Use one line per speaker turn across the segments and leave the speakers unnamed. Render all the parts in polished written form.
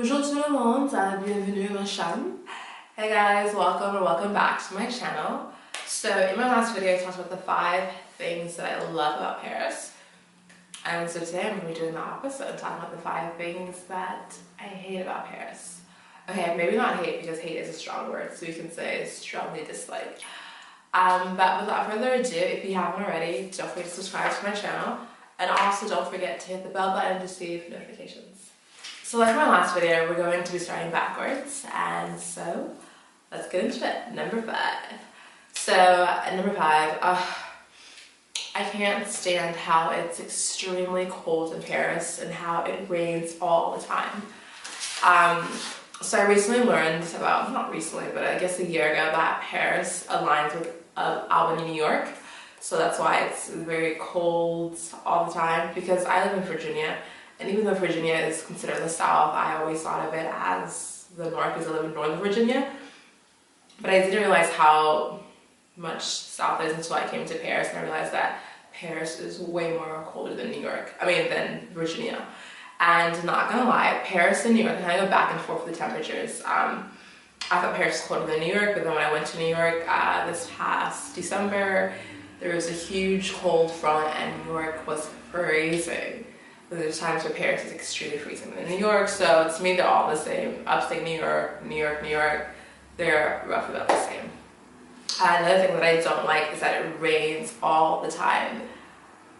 Bonjour tout le monde, bienvenue à ma chaîne. Hey guys, welcome or welcome back to my channel. So in my last video I talked about the 5 things that I love about Paris. And so today I'm going to be doing the opposite, talking about the 5 things that I hate about Paris. Okay, maybe not hate because hate is a strong word, so you can say strongly dislike. But without further ado, if you haven't already, don't forget to subscribe to my channel. And also don't forget to hit the bell button to receive notifications. So like my last video, we're going to be starting backwards, and so let's get into it. Number 5. So at number 5, I can't stand how it's extremely cold in Paris and how it rains all the time. So I recently learned about, not recently, but I guess a year ago, that Paris aligns with Albany, New York. So that's why it's very cold all the time, because I live in Virginia. And even though Virginia is considered the South, I always thought of it as the North because I live in Northern Virginia. But I didn't realize how much South is until I came to Paris, and I realized that Paris is way more colder than than Virginia. And not gonna lie, Paris and New York, and I go back and forth with the temperatures. I thought Paris was colder than New York, but then when I went to New York this past December, there was a huge cold front and New York was freezing. There's times where Paris is extremely freezing than New York, so to me they're all the same. Upstate New York, New York, New York, they're roughly about the same. Another thing that I don't like is that it rains all the time.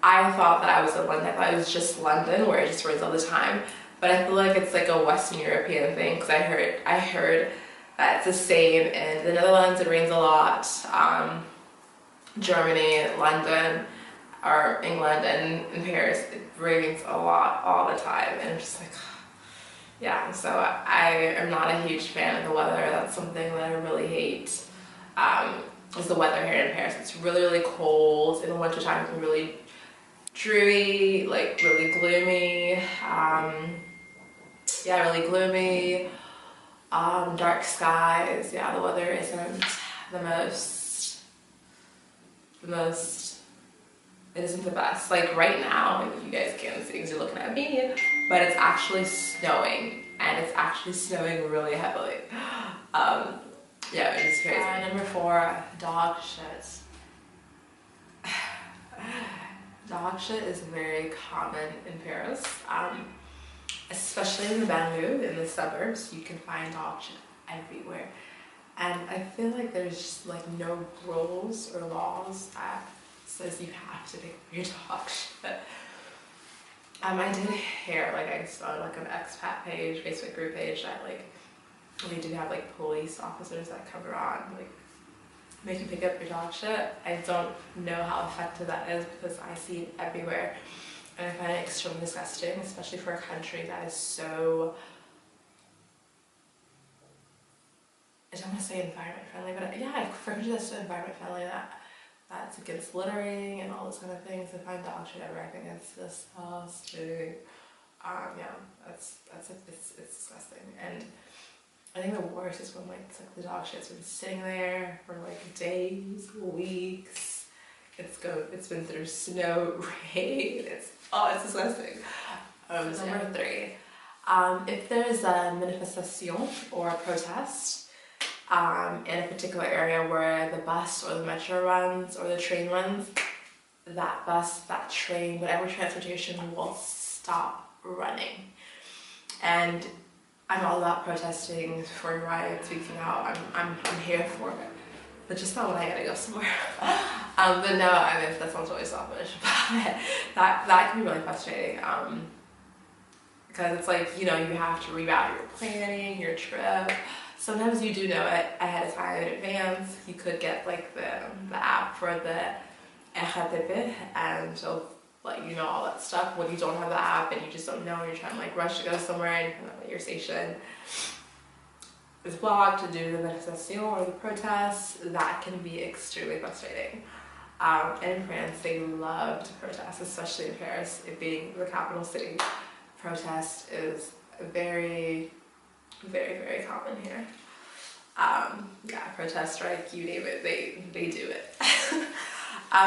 I thought that I was in London. I thought it was just London where it just rains all the time, but I feel like it's like a Western European thing, because I heard that it's the same in the Netherlands. It rains a lot. Germany, London, or England, and in Paris it rains a lot all the time, and I'm just like, yeah. So I am not a huge fan of the weather. That's something that I really hate, is the weather here in Paris. It's really, really cold. In the winter time it can be really dreary, like really gloomy. Really gloomy. Dark skies. Yeah, the weather isn't the most it isn't the best. Like right now, you guys can't see because you're looking at me, but it's actually snowing, and it's actually snowing really heavily. Yeah, it's crazy. Number 4, dog shit. Dog shit is very common in Paris, especially in the banlieue, in the suburbs. You can find dog shit everywhere, and I feel like there's just like no rules or laws that says you have to pick up your dog shit. I did hear, like I saw like an expat page, Facebook group page, that like we do have like police officers that come around, like make you pick up your dog shit. I don't know how effective that is because I see it everywhere, and I find it extremely disgusting, especially for a country that is so, I don't want to say environment friendly, but yeah, for a country that's so environment friendly, that's against littering and all those kind of things. I find dog shit everywhere. I think it's disgusting. It's disgusting. And I think the worst is when it's like the dog shit's been sitting there for like days, weeks. It's been through snow, rain. It's disgusting. Number 3, if there's a manifestation or a protest in a particular area where the bus or the metro runs or the train runs, that bus, that train, whatever transportation will stop running. And I'm all about protesting for your rights, speaking out. I'm here for it, but just not when I gotta go somewhere. But no, I mean, that sounds really selfish, but that can be really frustrating. Because it's like, you have to reroute your planning, your trip. Sometimes you do know it ahead of time in advance. You could get like the app for the RATP, and so let you know all that stuff. When you don't have the app and you just don't know, and you're trying to like rush to go somewhere, and kind of like your station is blocked due to the manifestation or the protests, that can be extremely frustrating. And in France, they love to protest, especially in Paris, it being the capital city. Protest is very, very, very common here. Protest, strike, you name it, they do it.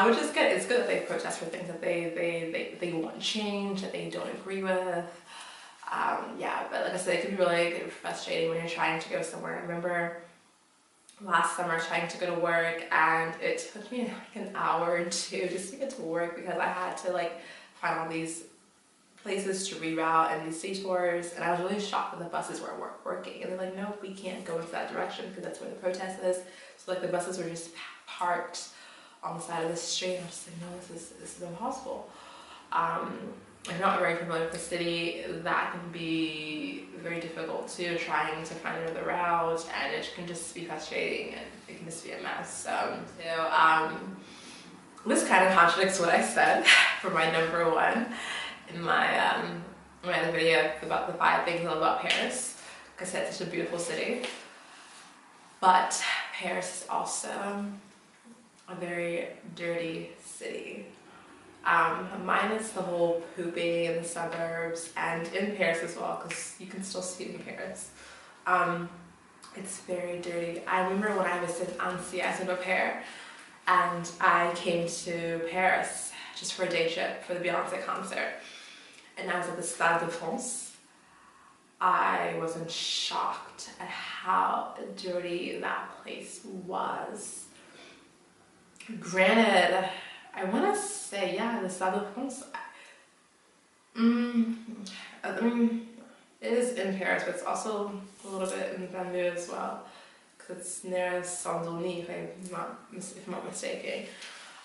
Which is good. It's good that they protest for things that they want change, that they don't agree with. Yeah, but like I said, it can be really frustrating when you're trying to go somewhere. I remember last summer trying to go to work, and it took me like an hour or two just to get to work because I had to like find all these places to reroute and these detours, and I was really shocked that the buses weren't working, and they're like, no, we can't go into that direction because that's where the protest is. So like the buses were just parked on the side of the street. I'm just like, no, this is impossible. I'm not very familiar with the city. That can be very difficult too, trying to find another route, and it can just be frustrating, and it can just be a mess. This kind of contradicts what I said for my number one in my other video about the 5 things I love about Paris. Like I said, it's such a beautiful city, but Paris is also a very dirty city. Minus the whole pooping in the suburbs and in Paris as well, because you can still see it in Paris. It's very dirty. I remember when I was in Annecy as an au pair, and I came to Paris just for a day trip for the Beyonce concert, and I was at the Stade de France. I was in shocked at how dirty that place was. Granted, I want to say, yeah, the Stade de France, it is in Paris, but it's also a little bit in banlieue as well, because it's near Saint-Denis, if I'm not mistaken.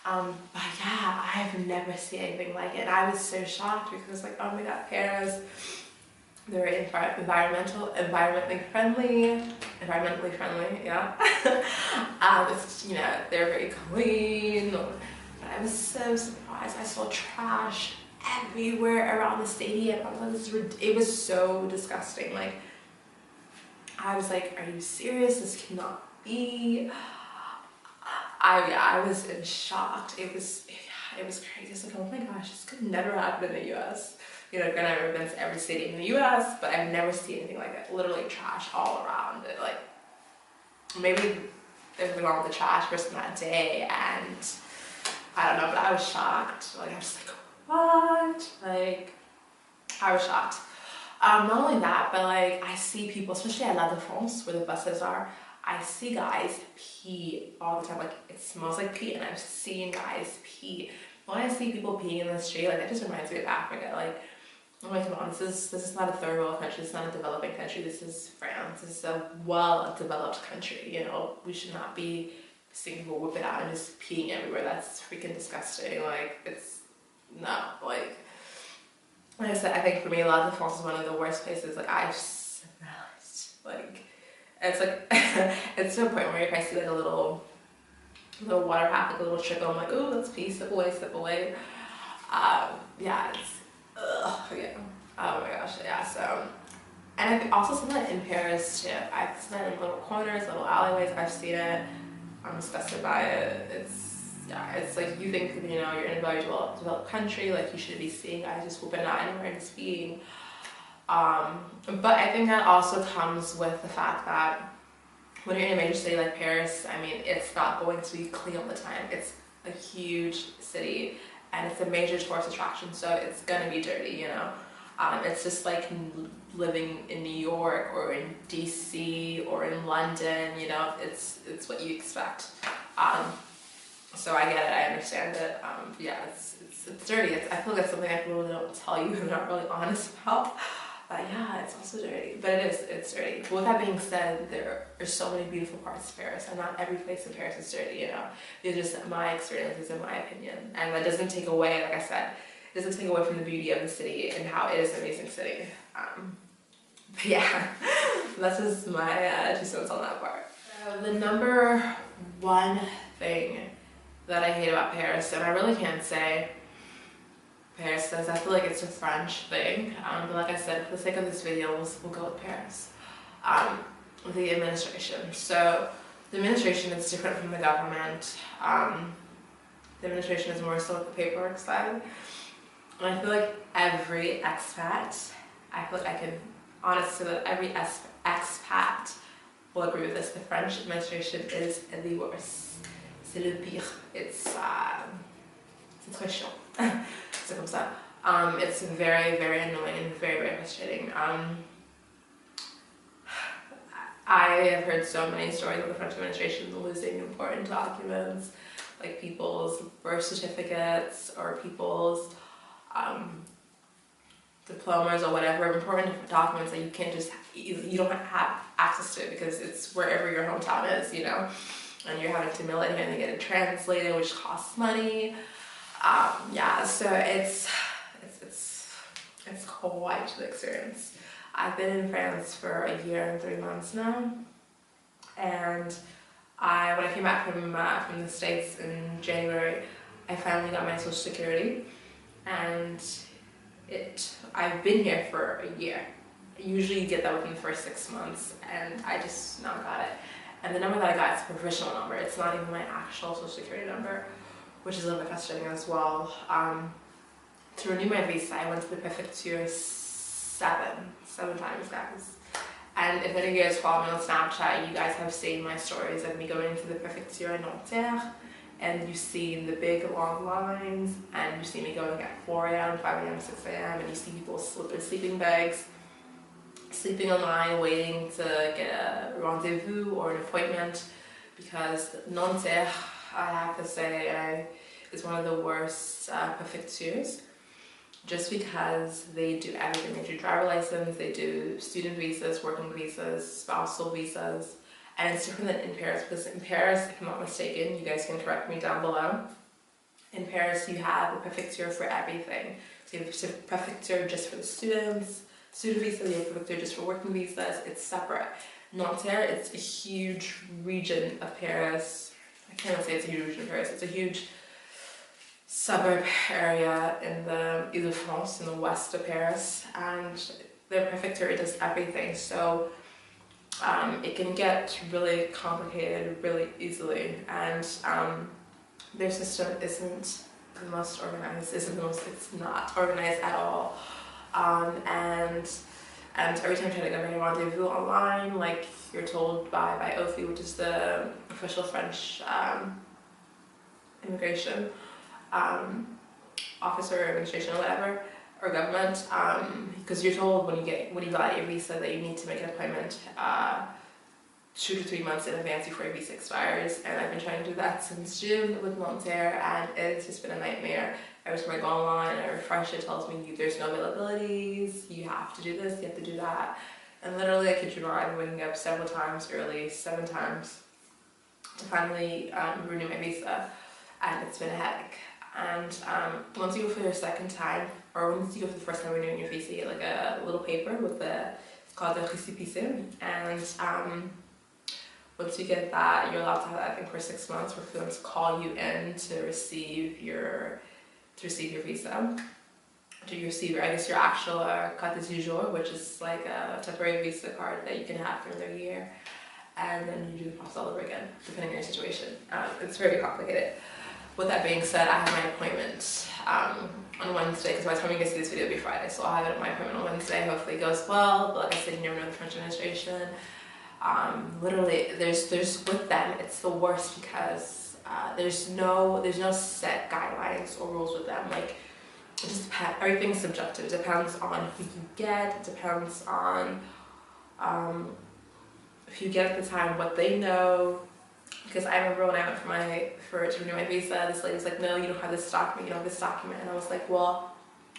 But yeah, I've never seen anything like it. I was so shocked because like, oh my god, Paris, they're environmentally friendly, yeah. It's, you know, they're very clean. But I was so surprised. I saw trash everywhere around the stadium. It was so disgusting. Like, I was like, are you serious? This cannot be. I was in shock. It was crazy. It's like, oh my gosh, this could never happen in the US. You know, I've never been to every city in the US, but I've never seen anything like that. Literally trash all around it. Like, maybe there's something wrong with the trash person that day, and I don't know, but I was shocked. Like, I was like, what? Like, I was shocked. Not only that, but like, I see people, especially at La Défense, where the buses are, I see guys pee all the time. Like, it smells like pee, and I've seen guys pee. When I see people peeing in the street, like, that just reminds me of Africa. Like, oh my, come on, this is not a third world country, this is not a developing country, this is France, this is a well-developed country, you know, we should not be seeing people whip it out and just peeing everywhere. That's freaking disgusting. Like, it's, no, like I said, I think for me, La Défense is one of the worst places. Like, I've smelled it. Like, it's like, it's to a point where if I see like a little water pack, like a little trickle, I'm like, ooh, let's pee, sip away, sip away. Yeah, it's, yeah. Oh my gosh, yeah, so. And I've also seen that in Paris too. I've seen that in little corners, little alleyways. I've seen it. I'm disgusted by it. It's like, you think, you know, you're in a very developed country, like, you should be seeing guys just whooping out anywhere and just peeing. But I think that also comes with the fact that when you're in a major city like Paris, I mean, it's not going to be clean all the time. It's a huge city, and it's a major tourist attraction, so it's gonna be dirty, you know. It's just like living in New York or in DC or in London, you know, it's what you expect. So I get it, I understand it. Yeah, it's dirty. I feel like that's something I really don't tell you, I'm not really honest about. But yeah, it's also dirty. But it's dirty. But with that being said, there are so many beautiful parts of Paris, and not every place in Paris is dirty, you know. These are just my experiences and my opinion. And that doesn't take away, like I said, it doesn't take away from the beauty of the city and how it is an amazing city. But yeah, that's just my 2 cents on that part. So the number one thing that I hate about Paris, and I really can't say Paris says, I feel like it's a French thing, but like I said, for the sake of this video, we'll go with Paris. The administration. So the administration is different from the government. The administration is more so like the paperwork side. And I feel like every expat, I feel like I can honestly say that every expat will agree with this. The French administration is the worst. C'est le pire. C'est très chiant. C'est comme ça. It's very, very annoying and very, very frustrating. I have heard so many stories of the French administration losing important documents, like people's birth certificates or people's diplomas or whatever, important documents that you can't just, you don't have access to because it's wherever your hometown is, you know, and you're having to mail it here and get it translated, which costs money. Yeah, so it's quite the experience. I've been in France for a year and 3 months now, and when I came back from the States in January, I finally got my Social Security, and I've been here for a year. Usually you get that within the first 6 months, and I just now got it. And the number that I got is a provisional number. It's not even my actual Social Security number, which is a little bit frustrating as well. To renew my visa, I went to the prefecture seven times, guys. And if any of you guys follow me on Snapchat, you guys have seen my stories of me going to the prefecture in Nanterre, and you've seen the big long lines, and you see me going at 4 a.m., 5 a.m., 6 a.m., and you see people with their sleeping bags, sleeping in line, waiting to get a rendezvous or an appointment, because Nanterre, I have to say, is one of the worst prefectures, just because they do everything. They do driver license, they do student visas, working visas, spousal visas, and it's different than in Paris, because in Paris, if I'm not mistaken, you guys can correct me down below, in Paris you have a prefecture for everything. So you have a prefecture just for the students, student visas, you have a prefecture just for working visas, it's separate. Nanterre, it's a huge region of Paris. I can't even say it's a huge region of Paris, it's a huge suburb area in the Ile-de-France, in the west of Paris, and their prefecture does everything, so it can get really complicated really easily, and their system isn't the most organized, it's not organized at all, and every time you try to get a rendezvous online, like you're told by OFI, which is the official French immigration officer or administration or whatever, or government, because you're told when you buy your visa that you need to make an appointment 2 to 3 months in advance before your visa expires, and I've been trying to do that since June with Nanterre, and it's just been a nightmare. Every time I go online and I refresh, it tells me there's no availabilities, you have to do this, you have to do that, and literally I kid you not, I'm waking up several times early, 7 times, to finally renew my visa, and it's been a headache. And once you go for your second time, or once you go for the first time renewing your visa, you get like a little paper with it's called the récépissé, and once you get that, you're allowed to have that, I think, for 6 months, for them to call you in to receive your visa, to receive your, I guess, your actual carte de séjour, which is like a temporary visa card that you can have for another year, and then you do the process all over again, depending on your situation. It's very complicated. With that being said, I have my appointment on Wednesday, because by the time you guys see this video, it'll be Friday, so I'll have my appointment on Wednesday. Hopefully it goes well, but like I said, you never know the French administration. Literally, there's with them, it's the worst, because there's no set guidelines or rules with them. Like, it just depends, everything's subjective. It depends on who you get, it depends on if you get at the time what they know. Because I remember when I went to renew my visa, this lady's like, no, you don't have this document, you don't have this document. And I was like, well,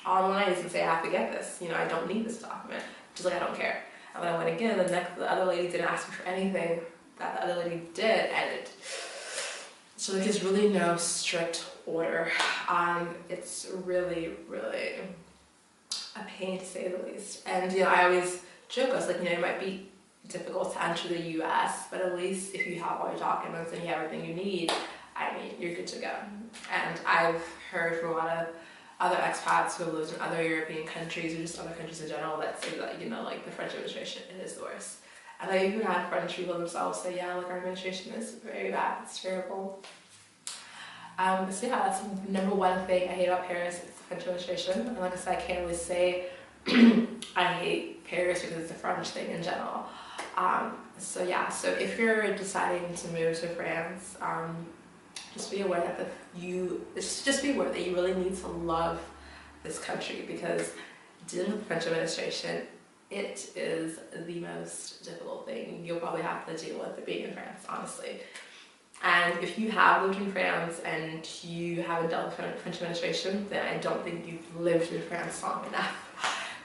online doesn't say I have to get this. You know, I don't need this document. She's like, I don't care. And when I went again, the other lady didn't ask me for anything that the other lady did. And so like, there's really no strict order. It's really, really a pain, to say the least. And, you know, I always joke, I was like, you know, it might be difficult to enter the US, but at least if you have all your documents and you have everything you need, I mean, you're good to go. And I've heard from a lot of other expats who have lived in other European countries, or just other countries in general, that say that, you know, like, the French administration is the worst. And I even had French people themselves say, yeah, like, our administration is very bad, it's terrible. So yeah, that's the number one thing I hate about Paris, it's the French administration. And like I said, I can't really say I hate Paris because it's a French thing in general. So yeah, so if you're deciding to move to France, just be aware that you really need to love this country, because dealing with the French administration, it is the most difficult thing you'll probably have to deal with being in France, honestly. And if you have lived in France and you haven't dealt with French administration, then I don't think you've lived in France long enough.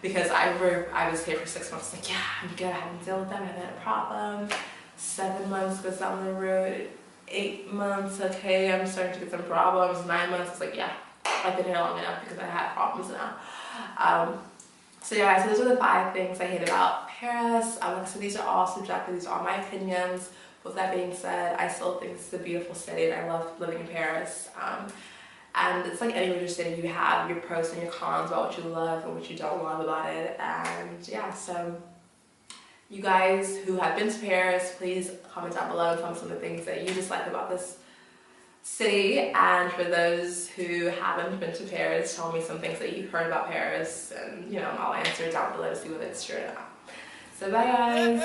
Because I was here for 6 months, like, yeah, I'm good, I haven't dealt with them, I haven't had a problem. 7 months goes down the road, 8 months, okay, I'm starting to get some problems. 9 months, it's like, yeah, I've been here long enough because I had problems now. So yeah, so those are the 5 things I hate about Paris. So these are all subjective, these are all my opinions. With that being said, I still think it's a beautiful city and I love living in Paris. And it's like any major city, you have your pros and your cons about what you love and what you don't love about it. And yeah, so you guys who have been to Paris, please comment down below and tell me some of the things that you dislike about this city. And for those who haven't been to Paris, tell me some things that you've heard about Paris, and you know, I'll answer it down below to see whether it's true or not. So bye guys!